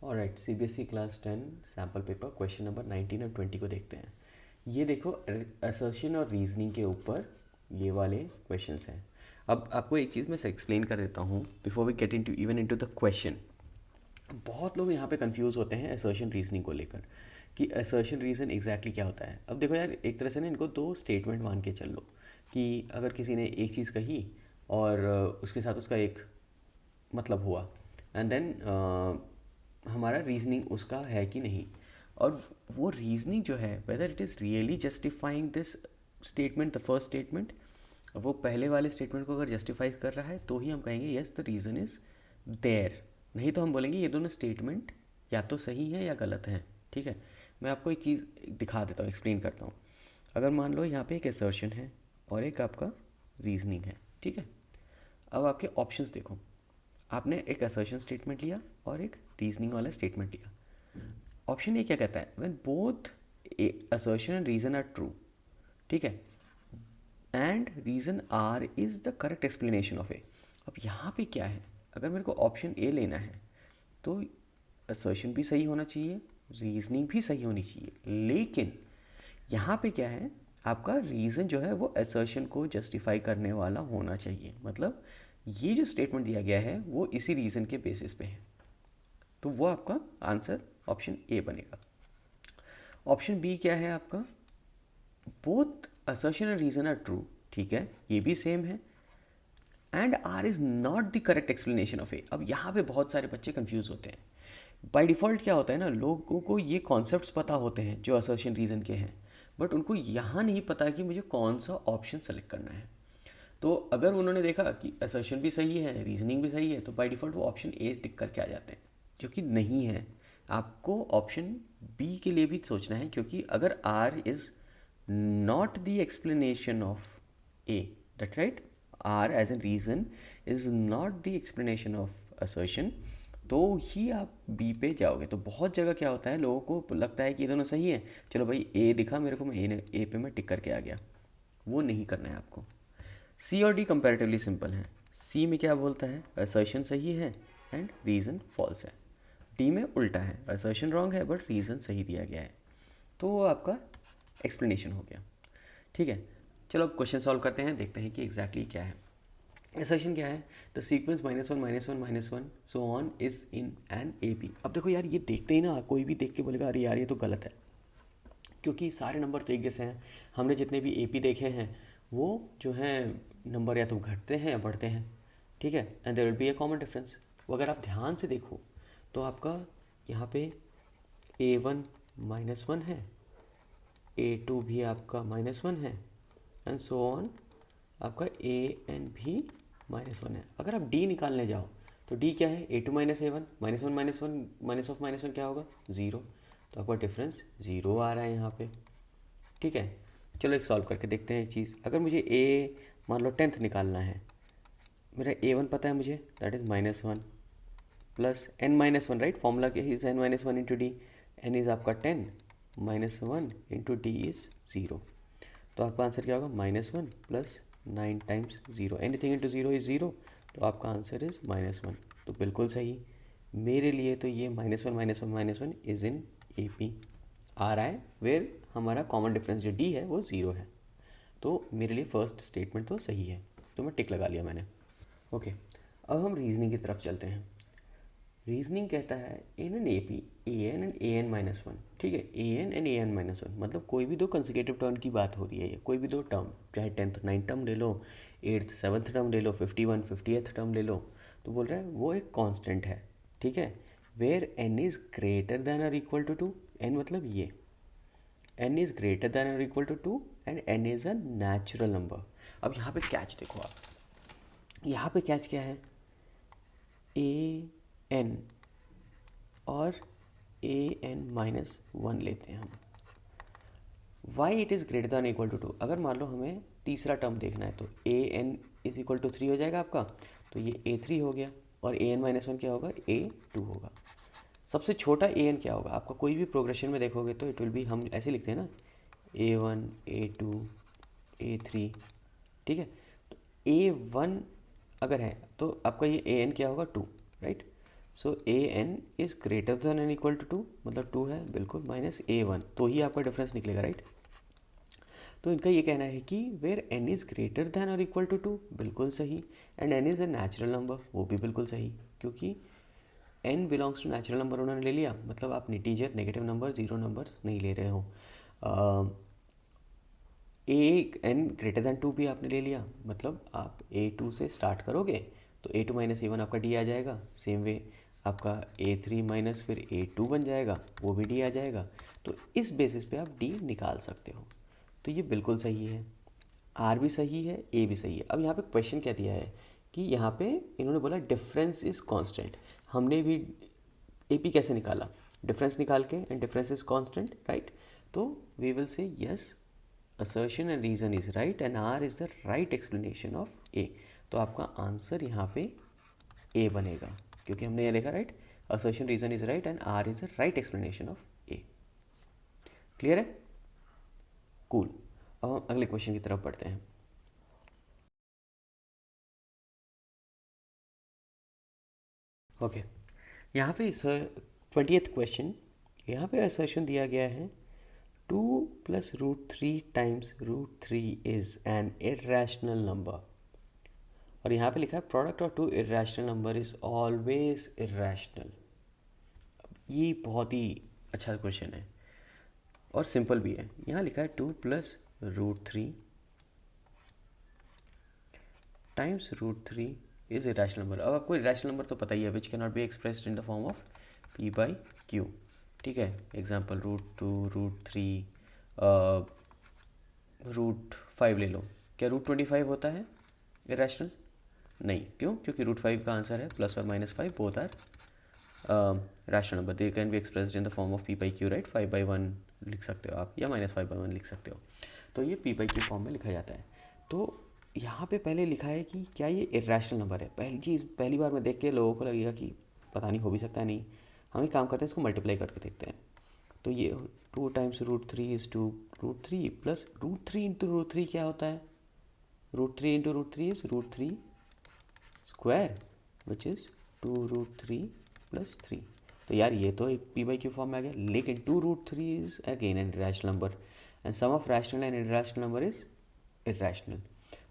Alright, CBSE class 10 sample paper question number 19 और 20 को देखते हैं। ये देखो, असर्शन और रीजनिंग के ऊपर ये वाले क्वेश्चंस हैं। अब आपको एक चीज़ मैं एक्सप्लेन कर देता हूँ before we get into even into the question. बहुत लोग यहाँ पे कंफ्यूज होते हैं असर्शन रीजनिंग को लेकर कि असर्शन रीजन एग्जैक्टली क्या होता है। अब देखो यार, एक तरह से ना इनको दो स्टेटमेंट मान के चल लो कि अगर किसी ने एक चीज़ कही और उसके साथ उसका एक मतलब हुआ, एंड देन हमारा रीजनिंग उसका है कि नहीं। और वो रीजनिंग जो है, whether it is really justifying this statement, the first statement, वो पहले वाले स्टेटमेंट को अगर जस्टिफाई कर रहा है तो ही हम कहेंगे yes the reason is there. नहीं तो हम बोलेंगे ये दोनों स्टेटमेंट या तो सही है या गलत हैं। ठीक है, मैं आपको एक चीज़ दिखा देता हूँ, एक्सप्लेन करता हूँ। अगर मान लो यहाँ पे एक असर्शन है और एक आपका रीजनिंग है, ठीक है। अब आपके ऑप्शंस देखो, आपने एक असर्शन स्टेटमेंट लिया और एक रीजनिंग वाला स्टेटमेंट लिया। ऑप्शन ए क्या कहता है, when both assertion and reason are true, ठीक है, and reason R is the correct explanation of A. अब यहाँ पे क्या है, अगर मेरे को ऑप्शन ए लेना है तो असर्शन भी सही होना चाहिए, रीजनिंग भी सही होनी चाहिए, लेकिन यहाँ पे क्या है, आपका रीज़न जो है वो असर्शन को जस्टिफाई करने वाला होना चाहिए। मतलब ये जो स्टेटमेंट दिया गया है वो इसी रीज़न के बेसिस पे है, तो वो आपका आंसर ऑप्शन ए बनेगा। ऑप्शन बी क्या है आपका, both assertion and reason are true, ठीक है, ये भी सेम है, and R is not the correct explanation of A. अब यहाँ पे बहुत सारे बच्चे कंफ्यूज होते हैं। बाय डिफ़ॉल्ट क्या होता है ना, लोगों को ये कॉन्सेप्ट्स पता होते हैं जो असर्शन रीज़न के हैं, बट उनको यहाँ नहीं पता कि मुझे कौन सा ऑप्शन सेलेक्ट करना है। तो अगर उन्होंने देखा कि असर्शन भी सही है, रीजनिंग भी सही है, तो बाय डिफ़ॉल्ट वो ऑप्शन ए टिक करके आ जाते हैं, जो कि नहीं है। आपको ऑप्शन बी के लिए भी सोचना है, क्योंकि अगर R is not the explanation of A, that right, R as an reason is not the explanation of assertion, तो ही आप बी पे जाओगे। तो बहुत जगह क्या होता है, लोगों को लगता है कि ये दोनों सही है, चलो भाई ए दिखा मेरे को, मैं ए पे मैं टिक करके आ गया। वो नहीं करना है आपको। सी और डी कंपैरेटिवली सिंपल हैं। सी में क्या बोलता है, असर्शन सही है एंड रीज़न फॉल्स है। डी में उल्टा है, असर्शन रॉन्ग है बट रीज़न सही दिया गया है। तो वो आपका एक्सप्लेनेशन हो गया। ठीक है, चलो अब क्वेश्चन सॉल्व करते हैं, देखते हैं कि एग्जैक्टली क्या है। असर्शन क्या है, the sequence -1 -1 -1 so on is in an A P. अब देखो यार, ये देखते ही ना कोई भी देख के बोलेगा अरे यार ये तो गलत है, क्योंकि सारे नंबर तो एक जैसे हैं। हमने जितने भी एपी देखे हैं वो जो हैं नंबर या तो घटते हैं या बढ़ते हैं, ठीक है, and there will be a common difference. वो अगर आप ध्यान से देखो तो आपका यहाँ पे A1 -1 है, A2 भी आपका -1 है, एंड सो ऑन, आपका AN भी -1 है। अगर आप D निकालने जाओ तो D क्या है, A2 -A1, -1 -1 माइनस ऑफ -1 क्या होगा, ज़ीरो। तो आपका डिफरेंस ज़ीरो आ रहा है यहाँ पे। ठीक है, चलो एक सॉल्व करके देखते हैं एक चीज़। अगर मुझे ए मान लो 10th निकालना है, मेरा A1 पता है मुझे, that is -1 plus n-1, right, formula के is n-1 into D. n is आपका 10, -1 इंटू डी इज़ ज़ीरो। तो आपका आंसर क्या होगा, -1 plus 9 times zero, anything into zero is zero, तो आपका आंसर इज़ -1। तो बिल्कुल सही मेरे लिए। तो ये -1 इज़ इन ए पी आ रहा है, वेयर हमारा कॉमन डिफरेंस जो डी है वो ज़ीरो है। तो मेरे लिए फर्स्ट स्टेटमेंट तो सही है, तो मैं टिक लगा लिया मैंने। ओके, अब हम रीजनिंग की तरफ चलते हैं। रीजनिंग कहता है in an A P a n and a n -1, ठीक है, a n and a n -1, मतलब कोई भी दो कंसेक्यूटिव टर्म की बात हो रही है, कोई भी दो टर्म, चाहे 10th 9th टर्म ले लो, 8th 7th टर्म ले लो, 51 50th टर्म ले लो, तो बोल रहा है वो एक कांस्टेंट है, ठीक है, where n is greater than और इक्वल टू 2। एन मतलब ये, n इज़ ग्रेटर दैन और equal to 2 and n is a natural number. अब यहाँ पे कैच देखो आप, यहाँ पे कैच क्या है, ए एन और an-1 लेते हैं हम। Why it is greater than equal to 2, अगर मान लो हमें तीसरा टर्म देखना है तो an इज इक्वल टू 3 हो जाएगा आपका, तो ये a3 हो गया, और an-1 क्या होगा, a2 होगा। सबसे छोटा an क्या होगा आपका, कोई भी प्रोग्रेशन में देखोगे तो इट विल बी, हम ऐसे लिखते हैं ना, a1 a2 a3, ठीक है। तो a1 अगर है तो आपका ये an क्या होगा, 2, right. So a n is greater than and equal to 2, मतलब 2 है बिल्कुल, माइनस A1, तो ही आपका डिफरेंस निकलेगा, राइट। तो इनका ये कहना है कि where n is greater than और इक्वल टू 2, बिल्कुल सही, and n is a natural number, वो भी बिल्कुल सही, क्योंकि n belongs to natural number उन्होंने ले लिया, मतलब आप integer, negative number, zero numbers नहीं ले रहे हो। ए एन ग्रेटर दैन 2 भी आपने ले लिया, मतलब आप A2 से स्टार्ट करोगे तो A2 माइनस A1 आपका D आ जाएगा, सेम वे आपका A3 माइनस फिर A2 बन जाएगा, वो भी D आ जाएगा। तो इस बेसिस पे आप D निकाल सकते हो, तो ये बिल्कुल सही है। R भी सही है, A भी सही है। अब यहाँ पे क्वेश्चन क्या दिया है कि यहाँ पे इन्होंने बोला डिफरेंस इज़ कांस्टेंट। हमने भी AP कैसे निकाला, डिफरेंस निकाल के, and difference is constant, right. तो we will say yes, assertion and reason is right and R is the right explanation of A। तो आपका आंसर यहाँ पे A बनेगा, क्योंकि हमने ये देखा, right, assertion reason is right and R is the right explanation of A। Clear है? कूल। अब हम अगले क्वेश्चन की तरफ बढ़ते हैं। ओके, यहाँ पे सर 20th क्वेश्चन, यहाँ पे assertion दिया गया है 2 + √3 times √3 is an irrational number, और यहाँ पे लिखा है product of two irrational number is always irrational. ये बहुत ही अच्छा क्वेश्चन है और सिंपल भी है। यहाँ लिखा है 2 + √3 टाइम्स √3 इज इरेशनल नंबर। अब आपको इरेशनल नंबर तो पता ही है, which can not be expressed in the form of P/Q। ठीक है, एग्जाम्पल √2, √3, √5 ले लो। क्या √25 होता है इरेशनल? नहीं, क्यों? क्योंकि √5 का आंसर है +or -5, both are rational number, they can be expressed in the form of P/Q, right. 5/1 लिख सकते हो आप, या -5/1 लिख सकते हो। तो ये P/Q फॉर्म में लिखा जाता है। तो यहाँ पे पहले लिखा है कि क्या ये इरेशनल नंबर है। पहली चीज़, पहली बार में देख के लोगों को लगेगा कि पता नहीं, हो भी सकता है नहीं। हम एक काम करते हैं, इसको मल्टीप्लाई करके देखते हैं। तो ये 2 टाइम्स √3 इज़ 2, √3 प्लस √3 इंटू √3 क्या होता है? √3 into √3 is √3 square, which is 2√3 + 3। तो यार ये तो एक P/Q फॉर्म में आ गया, लेकिन 2√3 is again an irrational number and sum of rational and irrational number is irrational.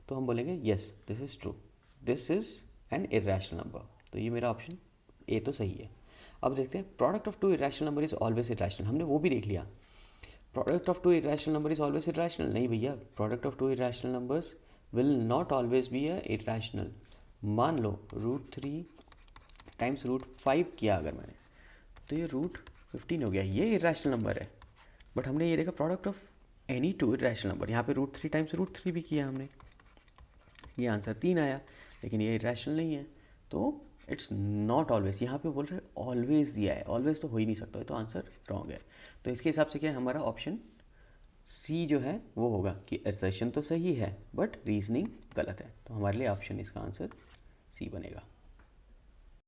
तो हम बोलेंगे yes, this is true, this is an irrational number. तो ये मेरा ऑप्शन ए तो सही है। अब देखते हैं, product of two irrational number is always irrational, हमने वो भी देख लिया। Product of two irrational number is always irrational, नहीं भैया, product of two irrational numbers will not always be a irrational. मान लो √3 टाइम्स √5 किया अगर मैंने, तो ये √15 हो गया, ये इरेशनल नंबर है। बट हमने ये देखा product of any two irrational number, यहाँ पे √3 टाइम्स √3 भी किया हमने, ये आंसर 3 आया, लेकिन ये इरेशनल नहीं है। तो इट्स नॉट ऑलवेज, यहाँ पे बोल रहे हैं ऑलवेज दिया है, ऑलवेज तो हो ही नहीं सकता, तो आंसर रॉन्ग है। तो इसके हिसाब से क्या है, हमारा ऑप्शन सी जो है वो होगा कि असर्शन तो सही है बट रीजनिंग गलत है। तो हमारे लिए ऑप्शन इसका आंसर सी बनेगा।